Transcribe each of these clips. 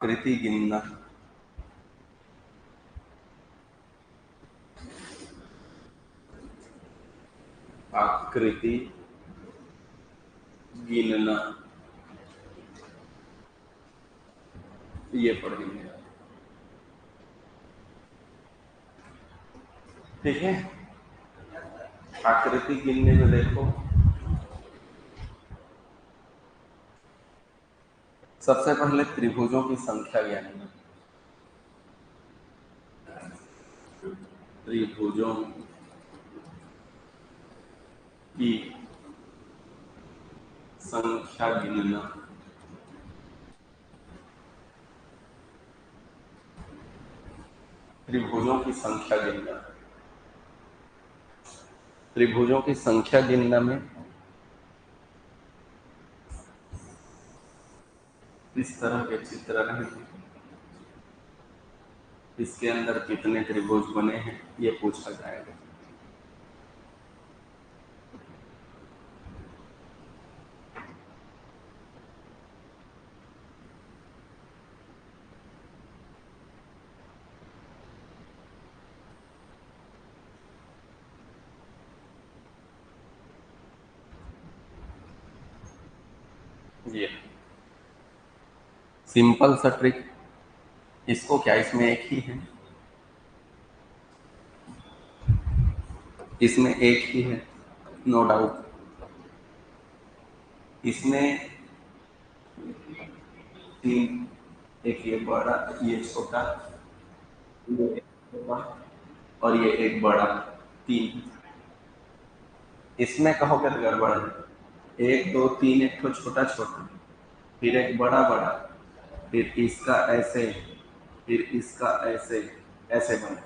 आकृति गिनना। आकृति गिनना ये पढ़ेंगे। ठीक है, आकृति गिनने में देखो, सबसे पहले त्रिभुजों की संख्या गिनना। त्रिभुजों की संख्या गिनना। त्रिभुजों की संख्या गिनना। त्रिभुजों की संख्या गिनना में इस तरह के चित्र रहेंगे, इसके अंदर कितने त्रिभुज बने हैं ये पूछा जाएगा। ये सिंपल सा ट्रिक, इसको क्या इसमें एक ही है, इसमें एक ही है, नो डाउट। इसमें तीन, एक ये बड़ा, ये छोटा, ये एक छोटा और ये एक बड़ा, तीन। इसमें कहोगे तो गड़बड़ है। एक दो तीन, एक तो छोटा छोटा, फिर एक बड़ा बड़ा, फिर इसका ऐसे, फिर इसका ऐसे, ऐसे बने।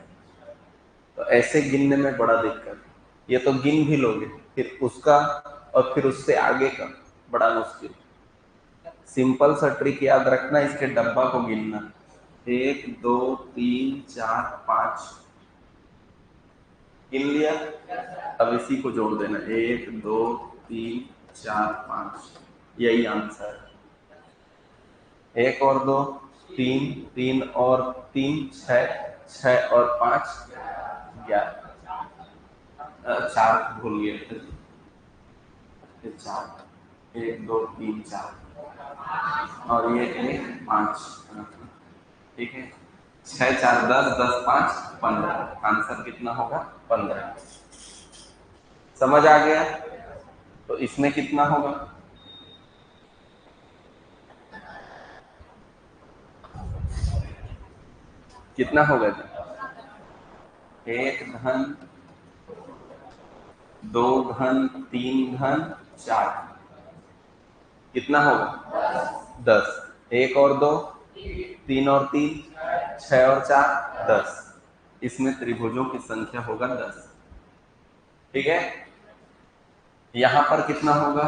तो ऐसे गिनने में बड़ा दिक्कत, ये तो गिन भी लोगे, फिर उसका और फिर उससे आगे का बड़ा मुश्किल। सिंपल सा ट्रिक याद रखना, इसके डब्बा को गिनना। एक दो तीन चार पांच, गिन लिया, अब इसी को जोड़ देना, एक दो तीन चार पांच, यही आंसर। एक और दो तीन, तीन और तीन छह, छह और पांच 11, चार भूल गए थे, चार, एक दो तीन चार और ये एक पांच। ठीक है, छह चार 10, 10 5 15, आंसर कितना होगा 15। समझ आ गया? तो इसमें कितना होगा? कितना होगा जी? एक धन, दो धन, तीन धन, चार, कितना होगा 10। एक और दो, तीन और तीन, छह और चार 10। इसमें त्रिभुजों की संख्या होगा 10। ठीक है, यहां पर कितना होगा?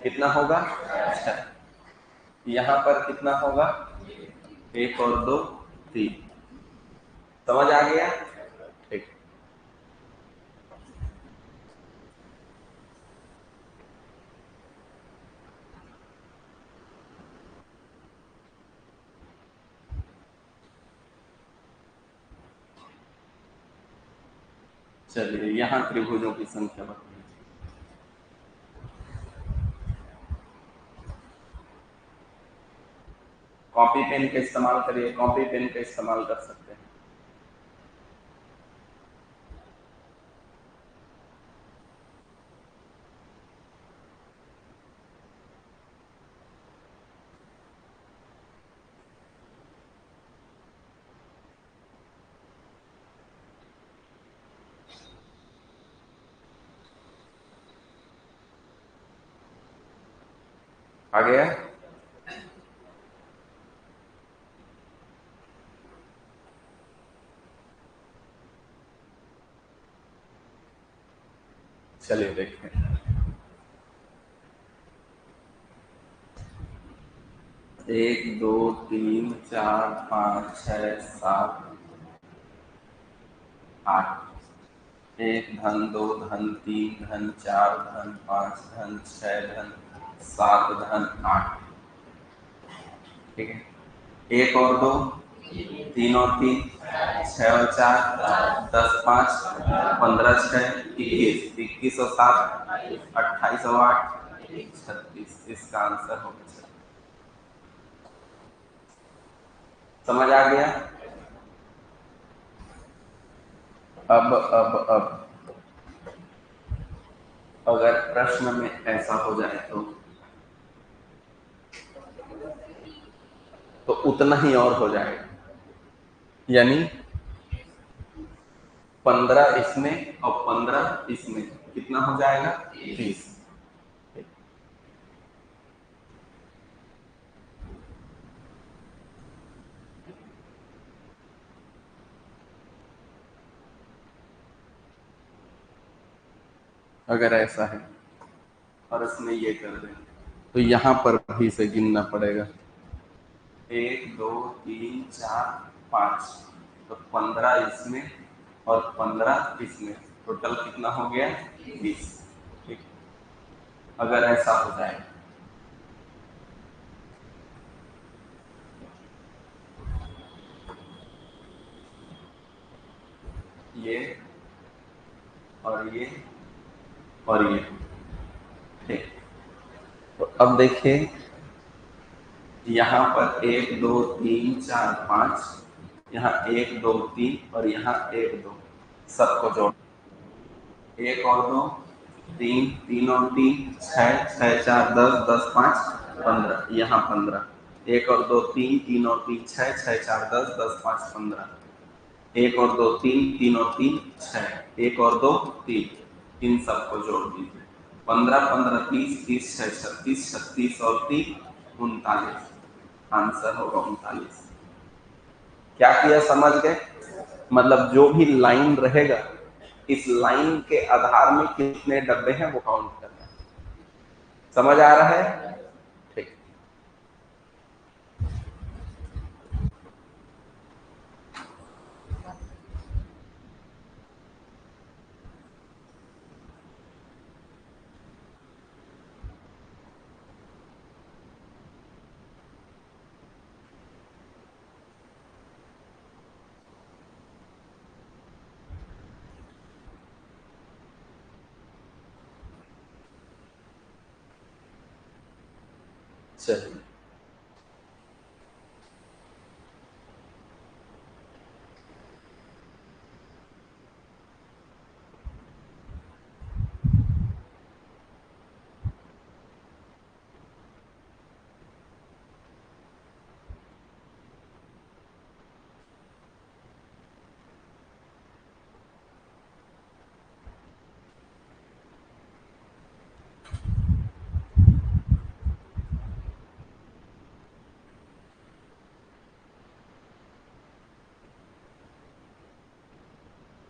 कितना होगा 6। यहां पर कितना होगा? एक और दो तीन। समझ आ गया? ठीक, चलिए यहां त्रिभुजों की संख्या बताइए। कॉपी पेन का इस्तेमाल करिए, कॉपी पेन का इस्तेमाल कर सकते हैं। आ गया? चलिए देखते हैं। एक दो तीन चार पाँच छह सात आठ, एक धन, दो धन, तीन धन, चार धन, पांच धन, छह धन, सात धन, आठ। ठीक है, 1 और 2, 3 और 3, 6 और 4, 10, 5, 15, 6, 21, 21 और 7, 28 और 8, 36। इसका आंसर होगा 6। समझ आ गया? अब अगर प्रश्न में ऐसा हो जाए तो उतना ही और हो जाएगा, यानी 15 इसमें और 15 इसमें, कितना हो जाएगा? 30। अगर ऐसा है और इसमें ये कर दें तो यहाँ पर भी से गिनना पड़ेगा। 1 2 3 4 5, तो 15 इसमें और 15 इसमें, टोटल कितना हो गया? 20। ठीक, अगर ऐसा हो जाए ये और ये और ये, ठीक, तो अब देखिए यहाँ पर 1 2 3 4 5, यहाँ 1 2 3 और यहाँ 1 2, सबको जोड़ 1 और 2, 3, 3 और 3, 6, 6 4 10, 10 5 15, यहाँ 15, 1 और 2 3, 3 और 3 6, 6 4 10, 10 5 15, 1 और 2 3, 3 और 3 6, 1 और 2 3, इन सबको जोड़ दीजिए। 15 15 30, 30 6 36, 36 और 3 39, आंसर होगा 39। क्या किया समझ गए? मतलब जो भी लाइन रहेगा, इस लाइन के आधार में कितने डब्बे हैं वो काउंट करना है। समझ आ रहा है? ठीक, चलिए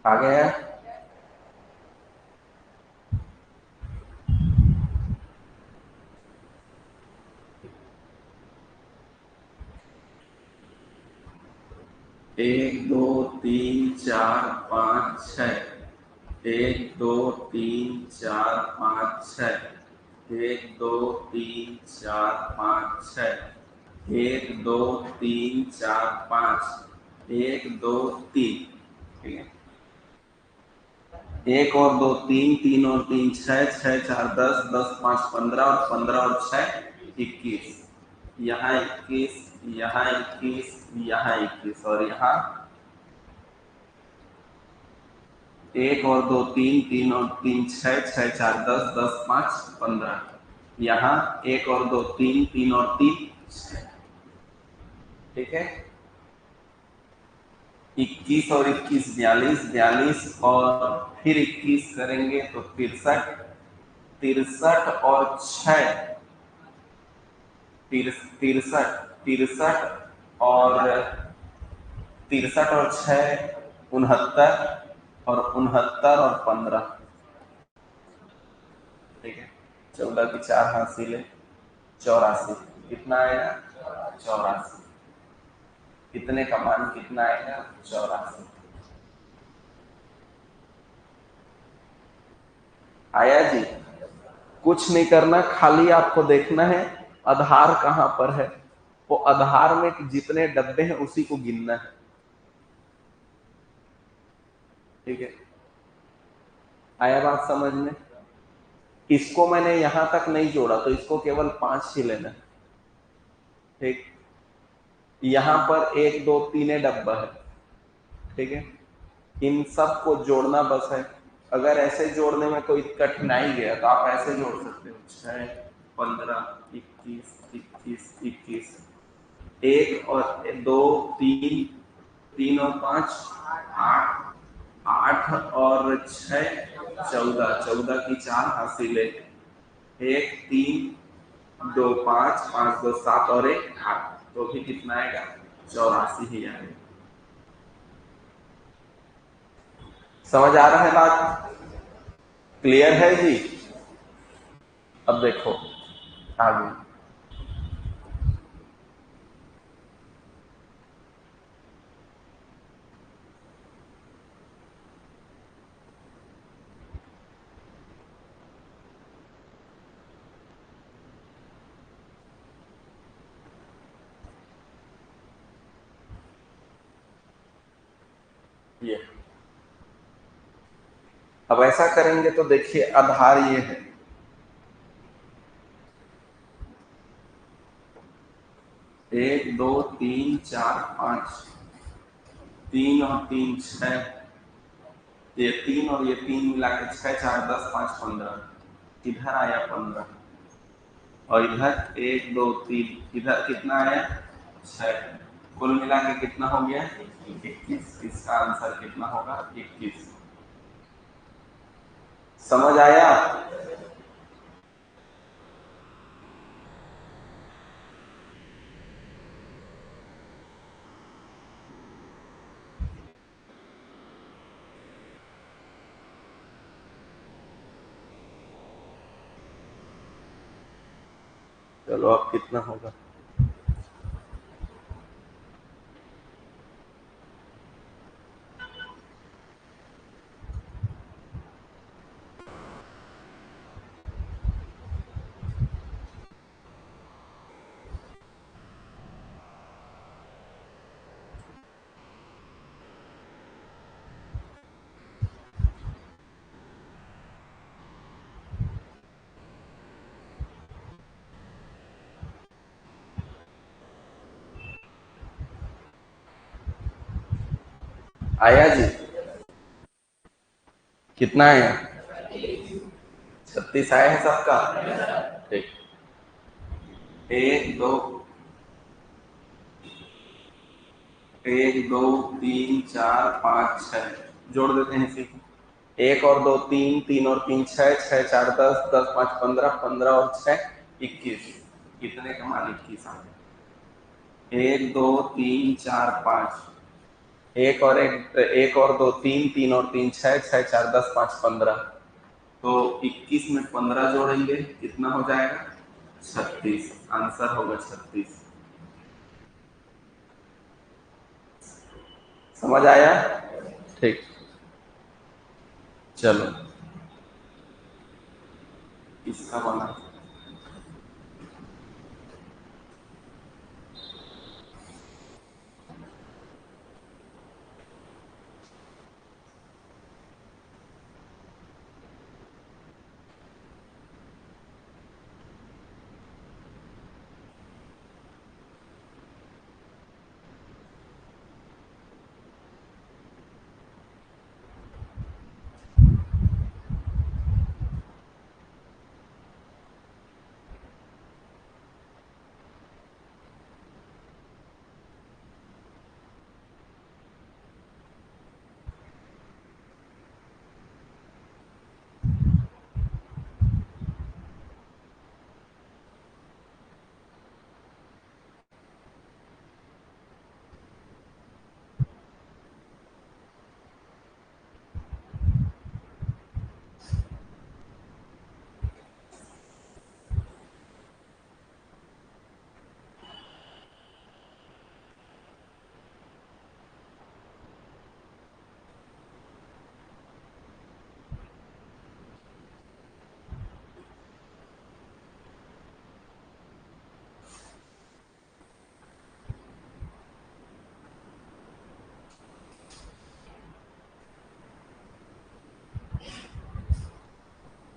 आ गया? 1 2 3 4 5 6, 1 2 3 4 5 6, 1 2 3 4 5 6, 1 2 3 4 5, 1 2 3, ठीक है, 1 और 2 3, 3 और 3 6, 6 4 10, 10 5 15 और 15 और 6 21, यहाँ 21, यहाँ 21, यहाँ 21 और यहाँ 1 और 2 3, 3 और 3 6, 6 4 10, 10 5 15, यहाँ 1 और 2 3, 3 और 3 6, ठीक है, 21 और 21 42, 42 और फिर 21 करेंगे तो 63, 63 और 6 63, 63 और 63 और 6 69 और 69 और 15, ठीक है, 14 की 4 हासिल 84, कितना आएगा? 84। कितने का मान कितना आएगा? 84। आया जी? कुछ नहीं करना, खाली आपको देखना है आधार कहां पर है, वो आधार में जितने डब्बे हैं उसी को गिनना है, ठीक है। आया बात समझ में? इसको मैंने यहां तक नहीं जोड़ा तो इसको केवल 5 ही लेना है, ठीक। यहां पर 1 2 3 डब्बा है, ठीक है। इन सब को जोड़ना बस है। अगर ऐसे जोड़ने में कोई कठिनाई गया तो आप ऐसे जोड़ सकते हो, 6 15 21 21 21, 1 और 2 3, 3 और 5 8, 8 और 6 14, 14 की 4 हासिल है, 1 3 2 5, 5 2 7 और 1 8, तो भी कितना आएगा? 84 ही आएगा। समझ आ रहा है बात? क्लियर है जी? अब देखो आगे। ये अब ऐसा करेंगे तो देखिए आधार ये है, 1 2 3 4 5, 3 और 3 6, ये 3 और ये 3 मिला के 6 4 10 5 15, इधर आया 15 और इधर 1 2 3, इधर कितना आया? 6, कुल मिला के कितना हो गया? 21। इसका आंसर कितना होगा? 21। समझ आया? चलो अब कितना होगा? आया जी? कितना आया? 36 आया है सबका? ठीक। 1 2 1 2 3 4 5 6, जोड़ देते हैं इसी को। 1 और 2 3, 3 और 3 6, 6 4 10, 10 5 15, 15 और 6 21। कितने का मान? 21 आ गया। 1 2 3 4 5, 1 और 1, 1 और 2 3, 3 और 3 6, 6 4 10 5 15, तो 21 में 15 जोड़ेंगे कितना हो जाएगा? 36। आंसर होगा 36। समझ आया? ठीक। चलो इसका बना।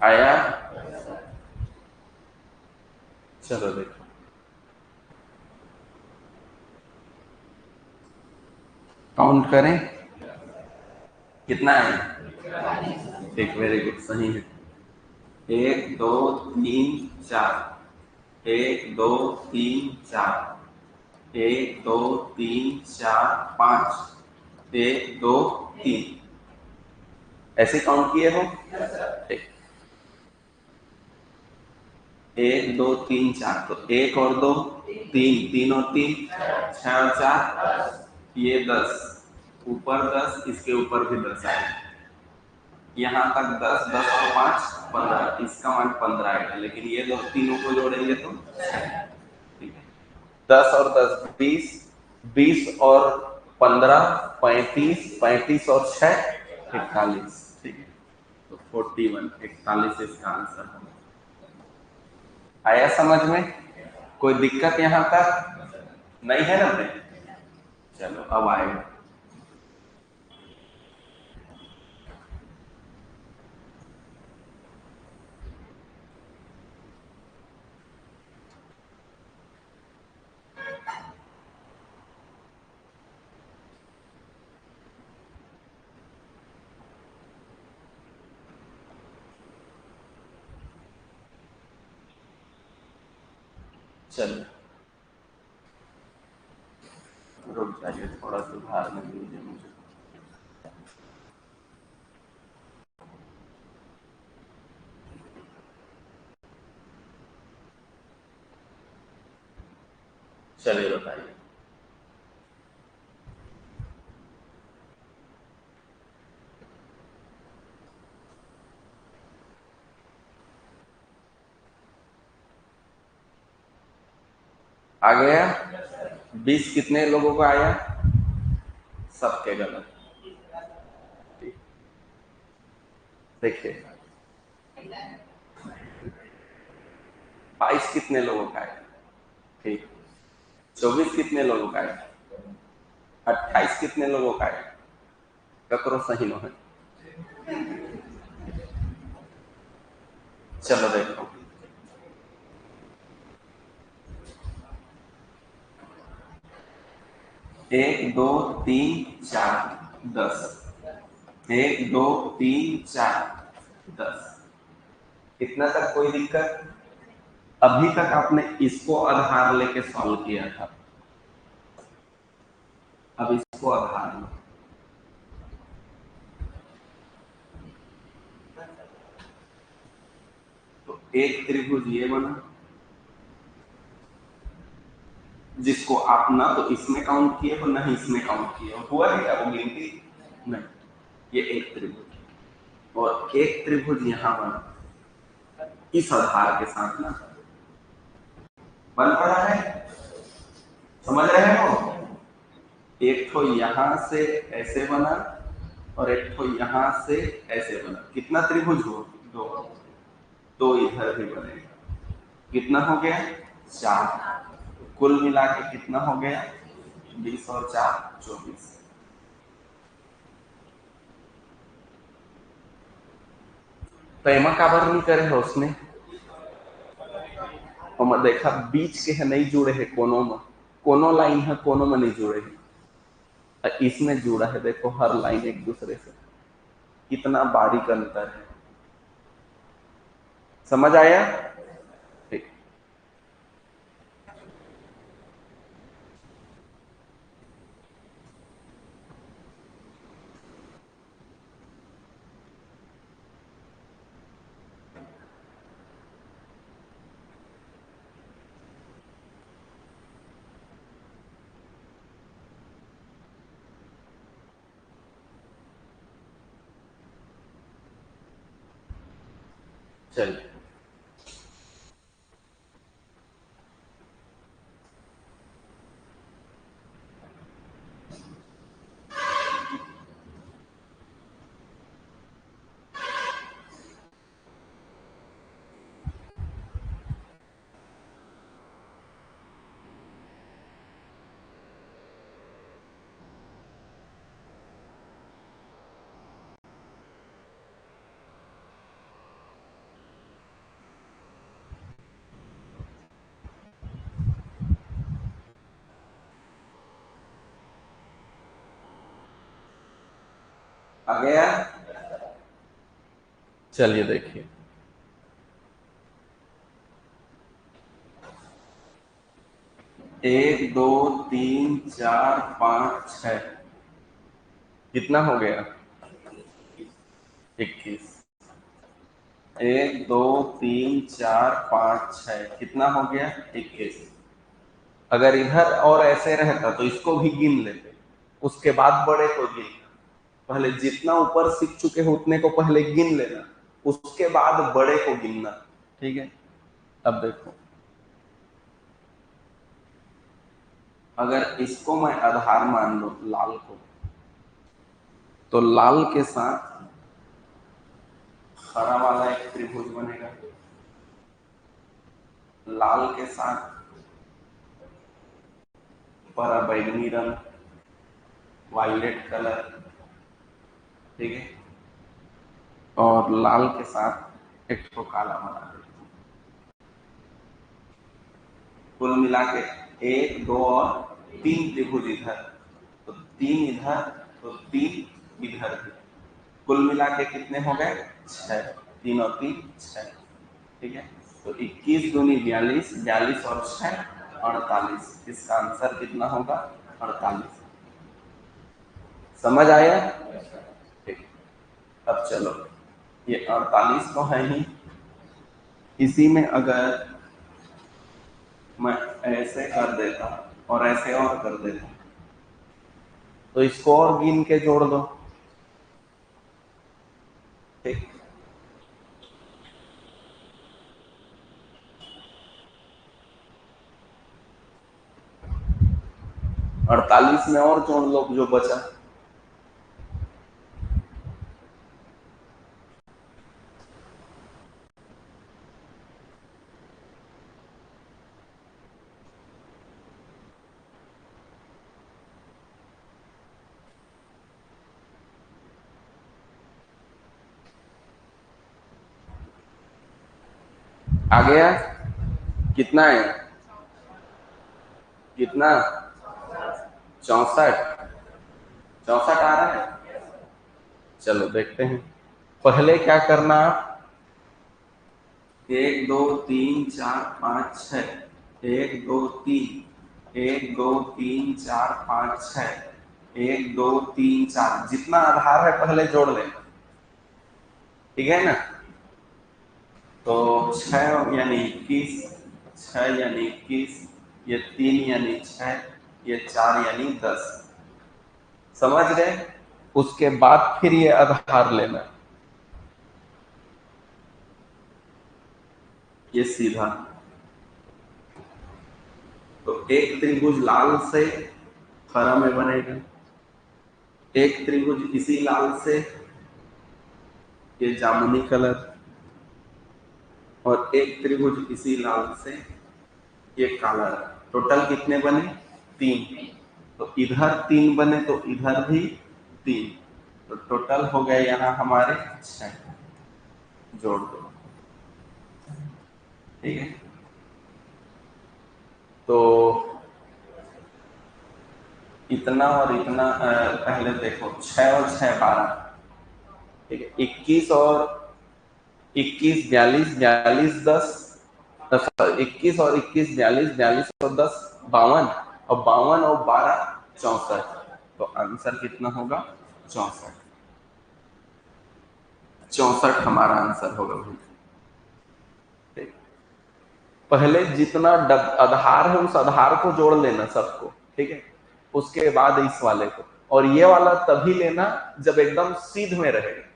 आया? चलो देखो, काउंट करें कितना है। ठीक, वेरी गुड, सही है। 1 2 3 4, 1 2 3 4, 1 2 3 4 5, 1 2 3, ऐसे काउंट किए हो? ठीक, 1 2 3 4, तो 1 और 2 3, 3 और 3 6 और 4, ये 10, ऊपर 10, इसके ऊपर भी 10 आए, यहाँ तक 10, 10 और 5 15, इसका मान 15 आएगा, लेकिन ये दो तीनों को जोड़ेंगे तो ठीक है, 10 और 10 20, 20 और 15 35, 35 और 6 41, ठीक है, तो 41, 41 इसका आंसर है। आया समझ में? कोई दिक्कत यहाँ तक नहीं है ना भाई? चलो अब आएगा। चलो रुक जाइए, थोड़ा सुधार में दीजिए मुझे। चलिए बताइए। आ गया? 20 कितने लोगों को आया? सबके गलत। देखिए, 22 कितने लोगों का आया? ठीक। 24 कितने लोगों का आया? 28 कितने लोगों का आया? ककरो सही न है। चलो देखो, 1 2 3 4 10, 1 2 3 4 10, इतना तक कोई दिक्कत? अभी तक आपने इसको आधार लेके सॉल्व किया था, अब इसको आधार लो। तो एक त्रिभुज ये बना, जिसको आप ना तो इसमें काउंट किए हो ना ही इसमें काउंट किए हो, हुआ है क्या वो गिनती? नहीं, ये एक त्रिभुज, और एक त्रिभुज यहां बना इस आधार के साथ ना, बन पड़ा है, समझ रहे हो? एक तो यहां से ऐसे बना और एक तो यहां से ऐसे बना, कितना त्रिभुज हो? दो, दो इधर भी बनेगा, कितना हो गया? 4, कुल मिला के कितना हो गया? 20 और 4 24। तो एमा काबर नहीं करे हो उसने, हम देखा बीच के है नहीं जुड़े है, कोनों में कोनो लाइन है, कोनों में नहीं जुड़े है, इसमें जुड़ा है, देखो हर लाइन एक दूसरे से, कितना बारीक अंतर है, समझ आया? ठीक, चलिए गया? चलिए देखिए, एक दो तीन चार पांच छह, कितना हो गया? 21। एक दो तीन चार पांच छह, कितना हो गया? 21। अगर इधर और ऐसे रहता तो इसको भी गिन लेते, उसके बाद बड़े को गिनना। पहले जितना ऊपर सीख चुके हो उतने को पहले गिन लेना, उसके बाद बड़े को गिनना। ठीक है? अब देखो, अगर इसको मैं आधार मान लो लाल को, तो लाल के साथ हरा वाला एक त्रिभुज बनेगा, लाल के साथ परा बैगनी रंग, वायलेट कलर, ठीक है, और लाल के साथ एक ठो काला बना देते हैं। कुल मिला के एक दो और तीन त्रिभुज इधर, तो तीन इधर, तो तीन इधर भी, कुल मिला के कितने हो गए? 6। 3 और 3 6। ठीक है, तो 21 दूनी 42, 42 और 6 48। इसका आंसर कितना होगा? 48। समझ आया? ठीक। अब चलो, ये 48 तो है ही, इसी में अगर मैं ऐसे कर देता और ऐसे और कर देता, तो इसको और गिन के जोड़ दो। ठीक, 48 में और जोड़ लो जो बचा। आ गया? कितना है? कितना? 64। 64 आ रहा है? चलो देखते हैं। पहले क्या करना, एक दो तीन चार पाँच छः, एक दो तीन, एक दो तीन चार पाँच छः, एक दो तीन चार, जितना आधार है पहले जोड़ लेना। ठीक है ना? तो 6 यानी 21, 6 यानी 21, ये 3 यानी 6, ये 4 यानी 10। समझ गए? उसके बाद फिर ये आधार लेना, ये सीधा। तो एक त्रिभुज लाल से हरा में बनेगा, एक त्रिभुज इसी लाल से ये जामुनी कलर, और एक त्रिभुज इसी लाल से ये काला। टोटल कितने बने? 3। तो इधर 3 बने तो इधर भी 3, तो टोटल हो गए यहाँ हमारे 6। जोड़ दो। ठीक है, तो इतना और इतना पहले देखो, 6 और 6 12, ठीक है, 21 और 21 42, 42 10, 21 और 21 42, 42 और 10 52, और 52 और 12 64। तो आंसर कितना होगा? 64। 64 हमारा आंसर होगा भाई। ठीक, पहले जितना आधार है उस आधार को जोड़ लेना सबको। ठीक है, उसके बाद इस वाले को, और ये वाला तभी लेना जब एकदम सीध में रहेगा,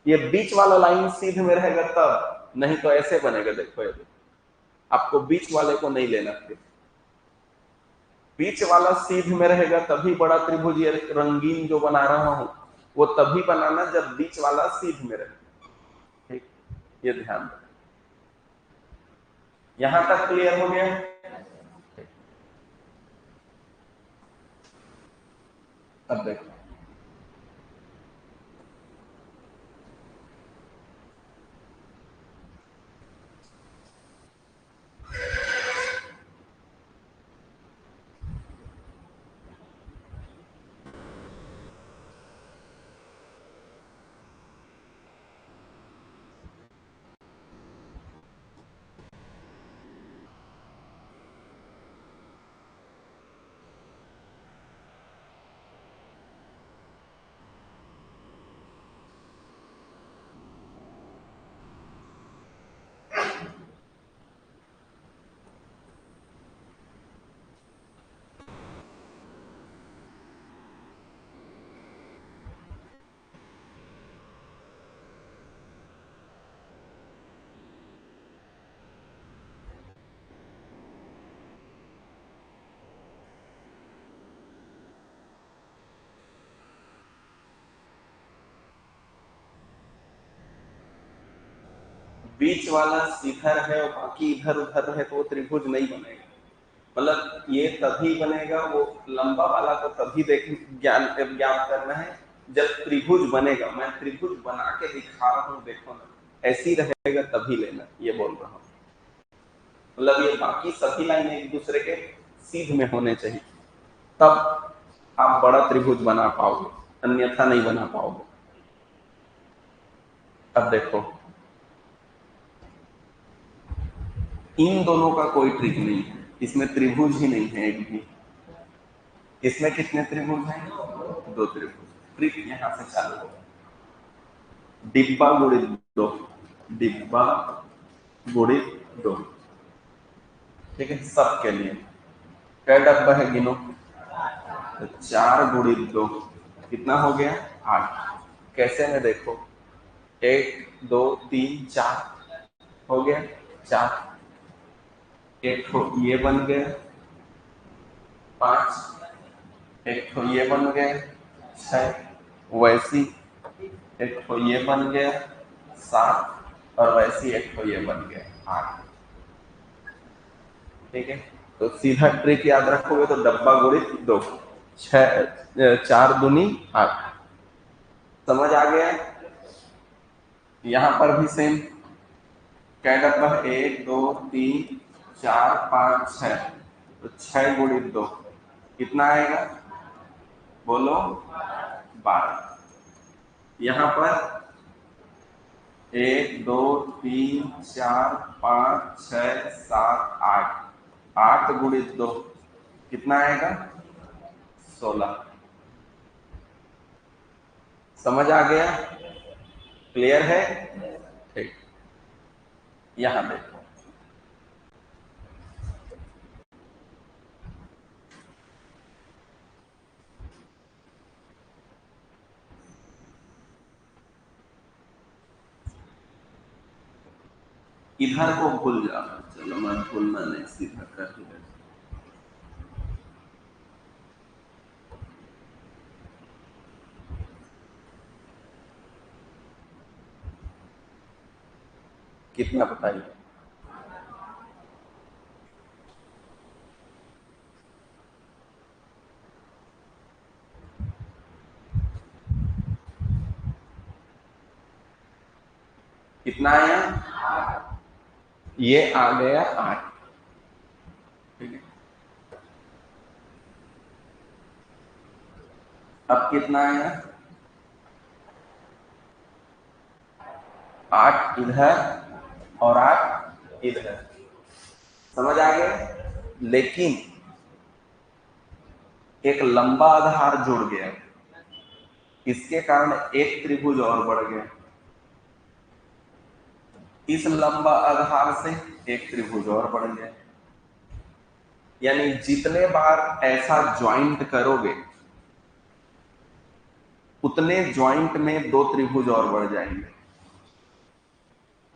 ये बीच वाला लाइन सीध में रहेगा तब, नहीं तो ऐसे बनेगा। देखो ये, आपको बीच वाले को नहीं लेना, फिर बीच वाला सीध में रहेगा तभी बड़ा त्रिभुज ये रंगीन जो बना रहा हूं वो तभी बनाना जब बीच वाला सीध में रहे। ठीक, ये ध्यान रखना। यहां तक क्लियर हो गया? अब देखो, बीच वाला सीधा है और बाकी इधर उधर है तो वो त्रिभुज नहीं बनेगा। मतलब ये तभी बनेगा, वो लंबा वाला तो तभी देख ज्ञान ज्ञान करना है जब त्रिभुज बनेगा। मैं त्रिभुज बना के दिखा रहा हूँ, देखो ना, ऐसी रहेगा तभी लेना, ये बोल रहा हूँ। मतलब ये बाकी सभी लाइन एक दूसरे के सीध में होने चाहिए, तब आप बड़ा त्रिभुज बना पाओगे, अन्यथा नहीं बना पाओगे। अब देखो, इन दोनों का कोई ट्रिक नहीं है, इसमें त्रिभुज ही नहीं है एक भी। इसमें कितने त्रिभुज हैं? दो त्रिभुज। ट्रिक यहां से चालू होगा। डिब्बा गुणित दो, डिब्बा गुणित दो, ठीक है, सबके लिए। कै डब्बा है गिनो, तो 4 गुणित 2 कितना हो गया? 8। कैसे में देखो, 1 2 3 4 हो गया 4। एक तो ये बन गया 5, एक तो ये बन गया 6, वैसी एक तो ये बन गया 7, और वैसी एक तो ये बन गया 8। ठीक है, तो सीधा ट्रिक याद रखोगे तो डब्बा गुणित 2, 4 दूनी 8। समझ आ गया? यहां पर भी सेम। क्या डब्बा है? 1 2 3 4 5 6, तो 6 गुणित 2 कितना आएगा? बोलो। 12। यहां पर 1 2 3 4 5 6 7 8, 8 गुणित 2 कितना आएगा? 16। समझ आ गया? क्लियर है? ठीक। यहां देखो, इधर को भूल जाना, चलो मैं भूलना नहीं, सीधा कर ही देता। कितना बताइए? कितना आया? ये आ गया 8। ठीक है, अब कितना आया? 8 इधर और 8 इधर। समझ आ गया? लेकिन एक लंबा आधार जुड़ गया, इसके कारण एक त्रिभुज और बढ़ गया। इस लंबा आधार से एक त्रिभुज और बढ़ गया। यानी जितने बार ऐसा ज्वाइंट करोगे उतने ज्वाइंट में दो त्रिभुज और बढ़ जाएंगे।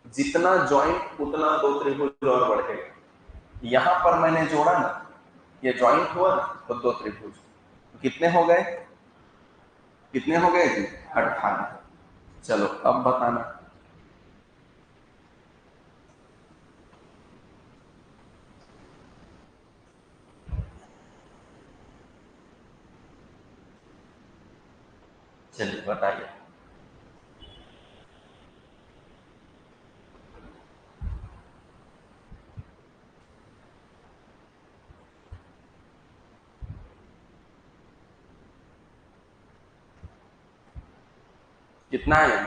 जितना ज्वाइंट उतना दो त्रिभुज और बढ़ेगा। यहां पर मैंने जोड़ा ना, ये ज्वाइंट हुआ ना, तो दो त्रिभुज कितने हो गए? कितने हो गए जी? 18। चलो अब बताना। चलिए बताइए। कितना आया?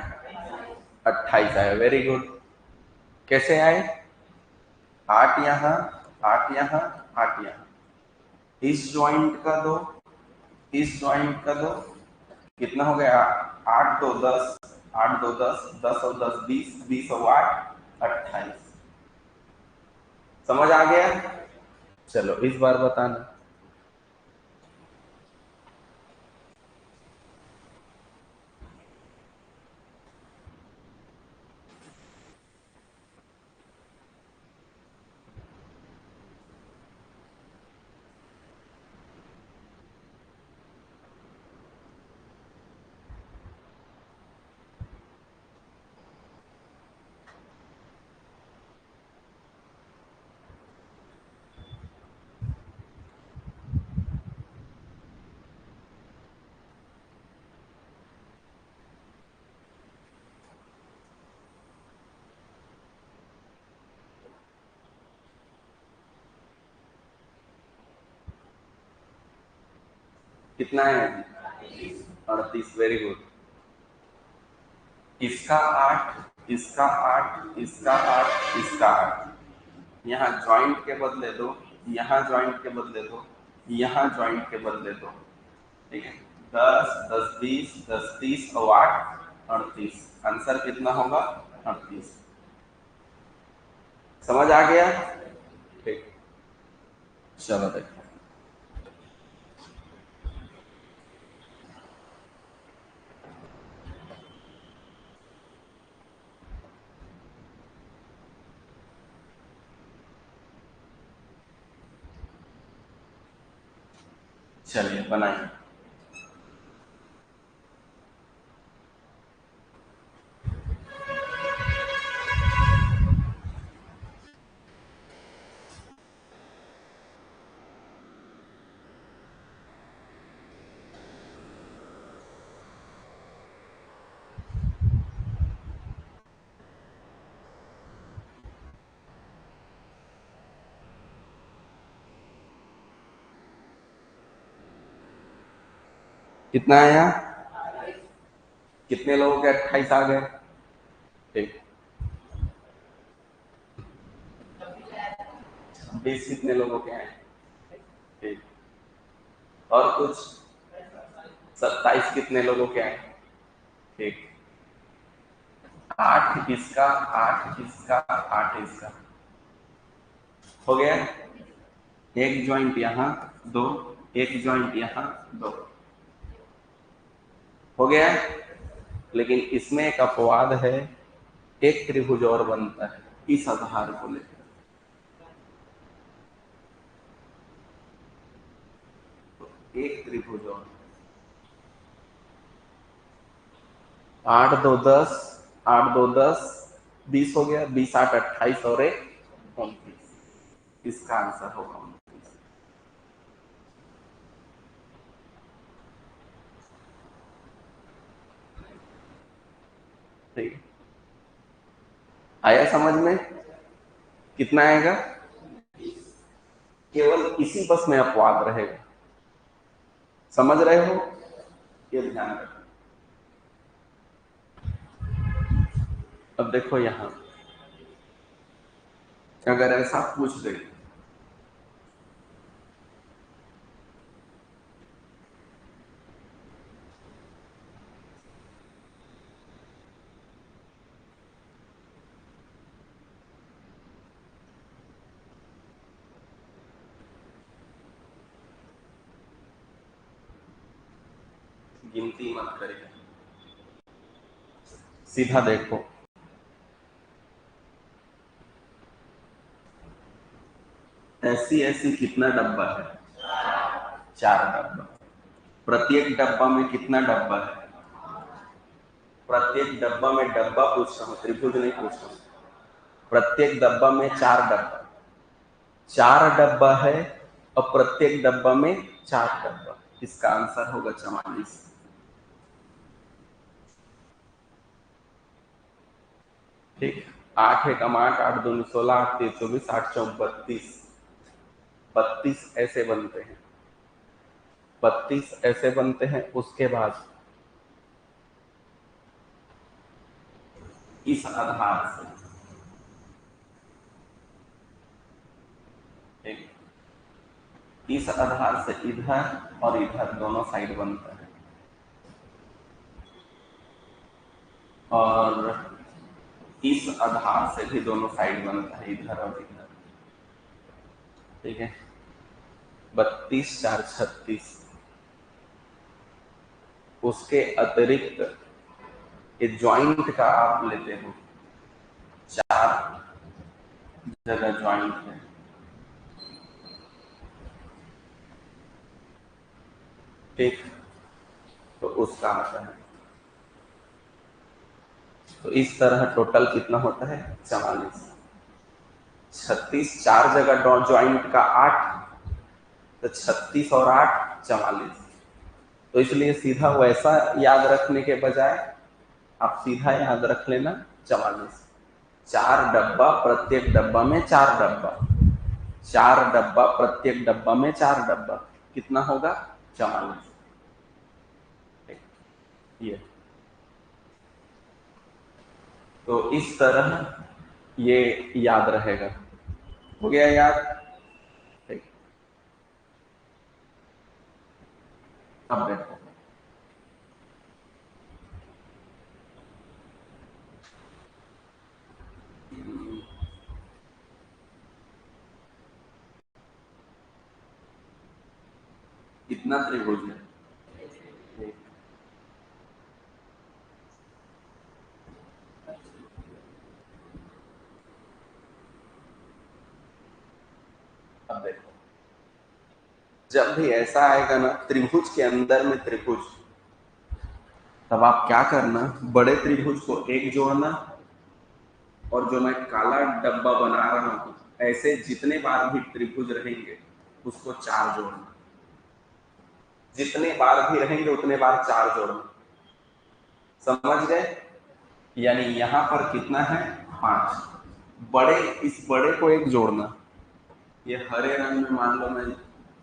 28 आया। Very good. कैसे आए? 8 यहाँ, 8 यहाँ, 8 यहाँ। इस ज्वाइंट का दो, इस ज्वाइंट का दो, कितना हो गया? 8 2 10, 8 2 10, 10 और 10 20, 20 और 8 28। समझ आ गया? चलो इस बार बताना। कितना है? 38। Very good. इसका 8, इसका 8, इसका 8, इसका 8। यहाँ ज्वाइंट के बदले दो, यहाँ ज्वाइंट के बदले दो, यहाँ ज्वाइंट के बदले दो। ठीक है, 10, 10, 20, 10, 30 और 8, 38। आंसर कितना होगा? 38। समझ आ गया? ठीक, चलो देखो। चलिए बनाइए। कितना आया? कितने लोगों के 28 आ गए? ठीक। 20 कितने लोगों के आए? ठीक। और कुछ? 27 कितने लोगों के आए? ठीक। 8 इसका, 8 इसका, 8 इसका। हो गया? एक ज्वाइंट यहाँ, दो, एक ज्वाइंट यहाँ, दो। हो गया? लेकिन इसमें एक अपवाद है, एक त्रिभुज और बनता है इस आधार को लेकर। तो एक त्रिभुज और, 8 2 10, 8 2 10, 20 हो गया, 20 8 28 और 1 29। इसका आंसर होगा 29। ठीक है, आया समझ में? कितना आएगा? केवल इसी बस में अपवाद रहेगा। समझ रहे हो? ये ध्यान रखो। अब देखो यहां, अगर ऐसा पूछ दे, गिनती मत करिए, सीधा देखो। ऐसी ऐसी कितना डब्बा है? 4 डब्बा। प्रत्येक डब्बा में कितना डब्बा है? प्रत्येक डब्बा में डब्बा पूछ रहा हूं, त्रिभुज नहीं पूछ रहा हूं। प्रत्येक डब्बा में 4 डब्बा, 4 डब्बा है और प्रत्येक डब्बा में 4 डब्बा। इसका आंसर होगा 44। ठीक। 8 एकम 8, 8 दूनी 16, 8 3 24, 8 चौक 32। 32 ऐसे बनते हैं, 32 ऐसे बनते हैं। उसके बाद इस आधार से, ठीक, इस आधार से इधर और इधर दोनों साइड बनता है, और इस आधार से भी दोनों साइड बनता है, इधर और इधर। ठीक है, 32 4 36। उसके अतिरिक्त ये ज्वाइंट का आप लेते हो, 4 जगह ज्वाइंट है। ठीक, तो उसका आता है। तो इस तरह टोटल कितना होता है? 44। 36 4 जगह ज्वाइंट का 8, तो 36 और 8 44। तो इसलिए सीधा वैसा याद रखने के बजाय आप सीधा याद रख लेना 44। 4 डब्बा, प्रत्येक डब्बा में 4 डब्बा, 4 डब्बा, प्रत्येक डब्बा में 4 डब्बा। कितना होगा? 44। ये। तो इस तरह ये याद रहेगा। हो गया याद? ठीक। अब देखो, कितना त्रिभुज है? एक। अब देखो, जब भी ऐसा आएगा ना त्रिभुज के अंदर में त्रिभुज, तब आप क्या करना, बड़े त्रिभुज को एक जोड़ना, और जो मैं काला डब्बा बना रहा हूं ऐसे जितने बार भी त्रिभुज रहेंगे उसको चार जोड़ना। जितने बार भी रहेंगे उतने बार चार जोड़ना। समझ गए? यानी यहां पर कितना है? 5। बड़े, इस बड़े को एक जोड़ना। ये हरे रंग में मान लो मैं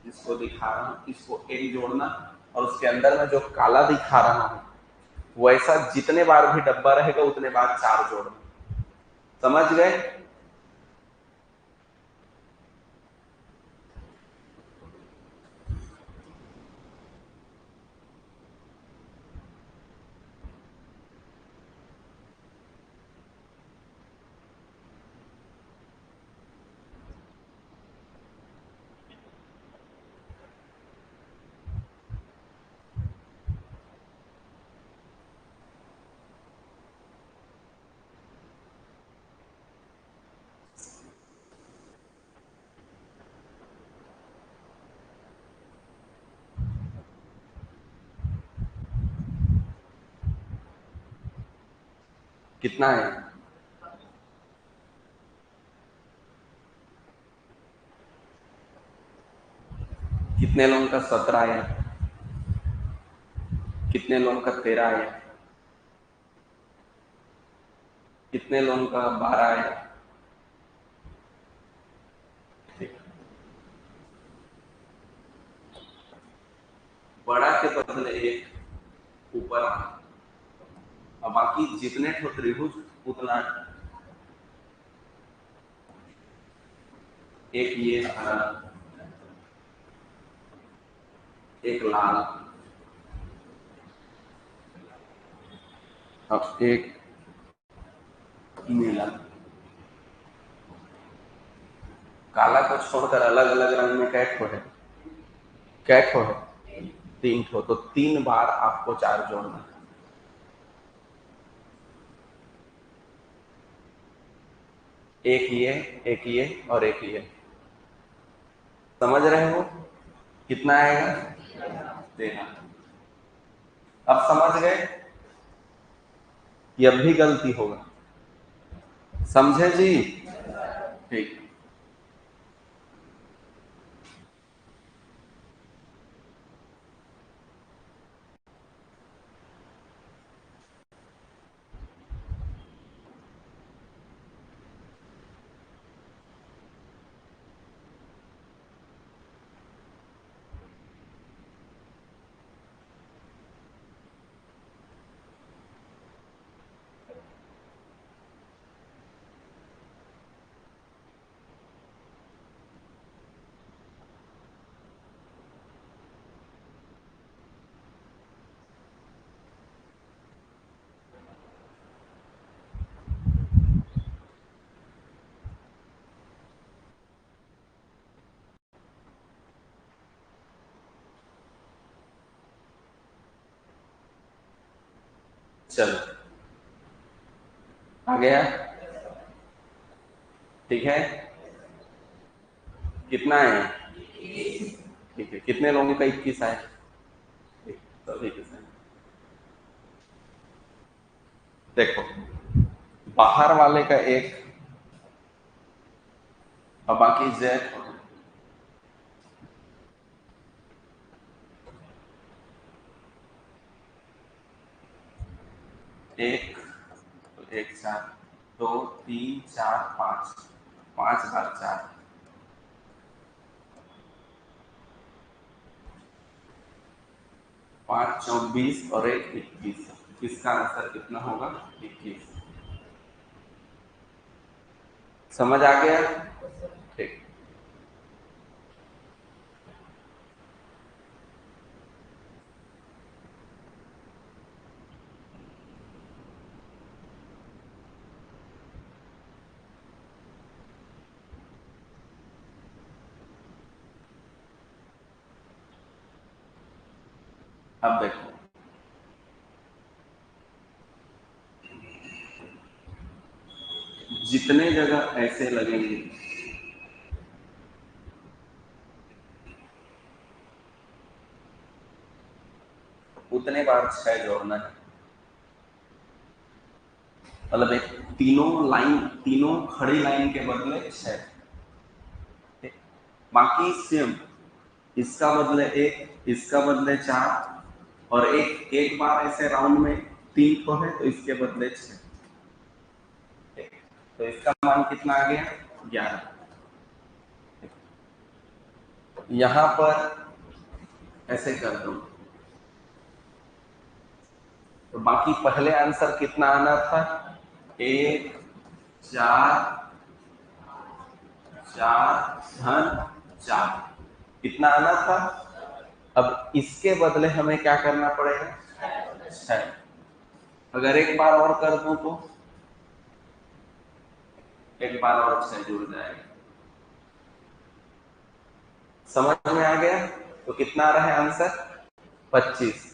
जिसको दिखा रहा हूं इसको एक जोड़ना, और उसके अंदर में जो काला दिखा रहा हूं वैसा जितने बार भी डब्बा रहेगा उतने बार चार जोड़ना। समझ गए? कितना है? कितने लोगों का 17 आया? कितने लोगों का 13 आया? कितने लोगों का 12 आया? बड़ा के बदले एक ऊपर आना, और बाकी जितने ठो त्रिभुज उतना। एक ये हरा, एक लाल, अब एक नीला। काला को छोड़कर अलग अलग रंग में कै ठो है? कै ठो है? 3 ठो। तो 3 बार आपको चार जोड़ना है। एक ये और एक ये। समझ रहे हो? कितना आएगा? 13। अब समझ गए कि अब भी गलती होगा? समझे जी? ठीक। चलो, आ गया? ठीक है। कितना है? ठीक है। कितने लोगों का 21 आए? ठीक, सभी के साथ। देखो, बाहर वाले का एक, और बाकी जेड। एक, तो एक चार, दो, तीन, चार, पांच। 5 बार 4। 5 24 और 1 21। इसका आंसर कितना होगा? 21। समझ आ गया? ठीक। अब देखो, जितने जगह ऐसे लगेंगे उतने बार 6 जोड़ना है। मतलब एक तीनों खड़ी लाइन के बदले 6। बाकी सेम, इसका बदले 1, इसका बदले 4 और एक बार ऐसे राउंड में 3 को है तो इसके बदले 6। तो इसका मान कितना आ गया? 11। यहां पर ऐसे कर दो तो बाकी पहले आंसर कितना आना था? 1 4 4 धन 4 इतना आना था। अब इसके बदले हमें क्या करना पड़ेगा? 6। अगर एक बार और कर दूं तो एक बार और 6 जुड़ जाएगा। समझ में आ गया? तो कितना आ रहा है आंसर? 25।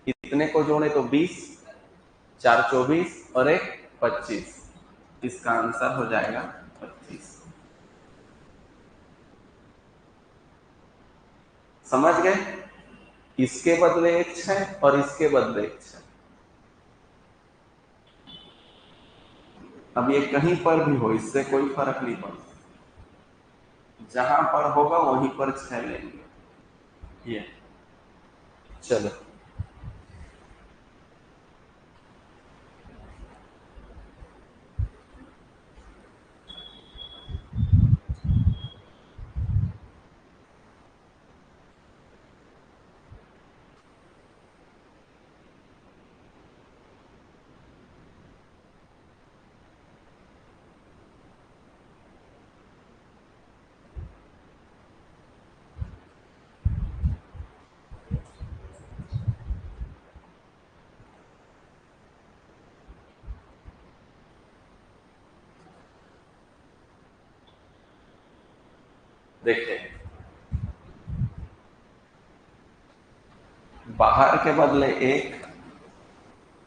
इतने को जोड़े तो 20, 4 24 और 1 25। इसका आंसर हो जाएगा 25। समझ गए? इसके बदले एक 6 और इसके बदले एक 6। अब ये कहीं पर भी हो, इससे कोई फर्क नहीं पड़ता, जहां पर होगा वहीं पर 6 लेंगे। ये चलो, देखिए, बाहर के बदले 1,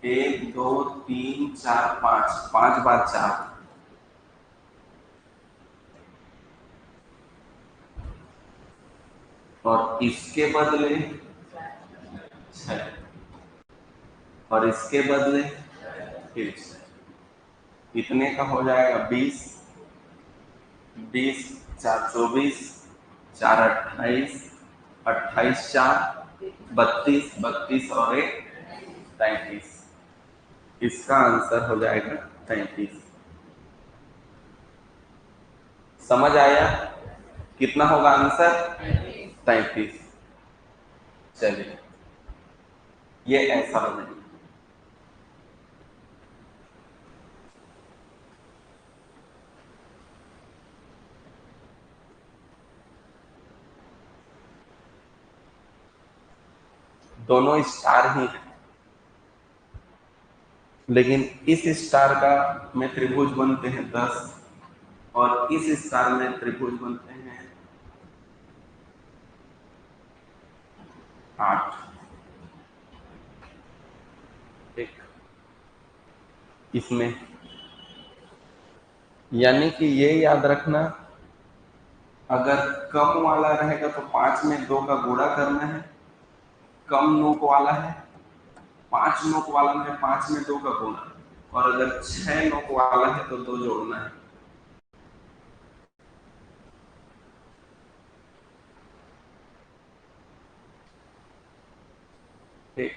1 2 3 4 5, 5 बार 4 और इसके बदले 6 और इसके बदले फिर 6। इतने का हो जाएगा 20, 20 4 24, 4 28, 28 4 32, 32 और 1 33। इसका आंसर हो जाएगा 33। समझ आया? कितना होगा आंसर? 33। चलिए, ये ऐसा बनेगा। दोनों स्टार ही है, लेकिन इस स्टार का में त्रिभुज बनते हैं 10 और इस स्टार में त्रिभुज बनते हैं 8। ठीक, इसमें यानी कि ये याद रखना, अगर कम वाला रहेगा तो 5 में 2 का गुणा करना है, कम नोक वाला है 5 नोक वाला में 5 में 2 का गुणा, और अगर 6 नोक वाला है तो 2 जोड़ना है। ठीक,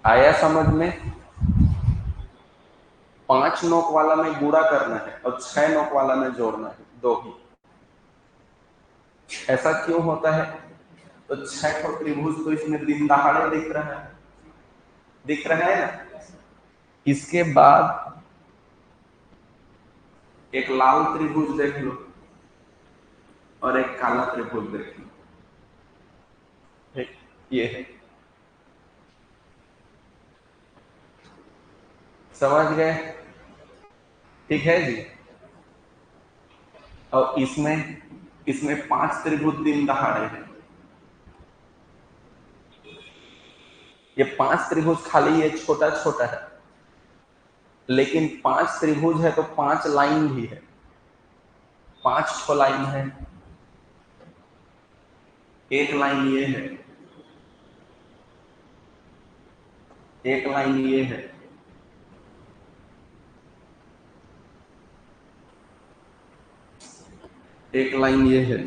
आया समझ में? 5 नोक वाला में गुणा करना है और 6 नोक वाला में जोड़ना है, 2 ही। ऐसा क्यों होता है? तो 6 ठो त्रिभुज तो इसमें दिन दहाड़े दिख रहा है ना। इसके बाद एक लाल त्रिभुज देख लो और एक काला त्रिभुज देख लो, ये है। समझ गए? ठीक है जी। और इसमें 5 त्रिभुज दिन दहाड़े हैं। ये 5 त्रिभुज खाली ये छोटा छोटा है, लेकिन 5 त्रिभुज है तो 5 लाइन भी है। 5 ठो लाइन है। एक लाइन ये है, एक लाइन ये है, एक लाइन ये है,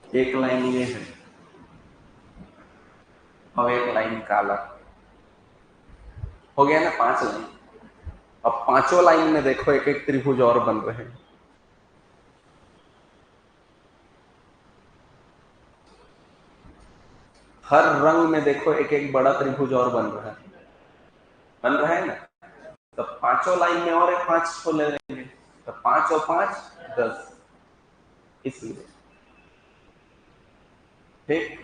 एक लाइन ये है और एक लाइन काला। हो गया ना 5 लाइन। अब 5 लाइन में देखो एक एक त्रिभुज और बन रहे हैं। हर रंग में देखो एक एक बड़ा त्रिभुज और बन रहा है ना। तो 5 लाइन में और एक 5 को ले लेंगे, तो 5 और 5 10, इसलिए। ठीक।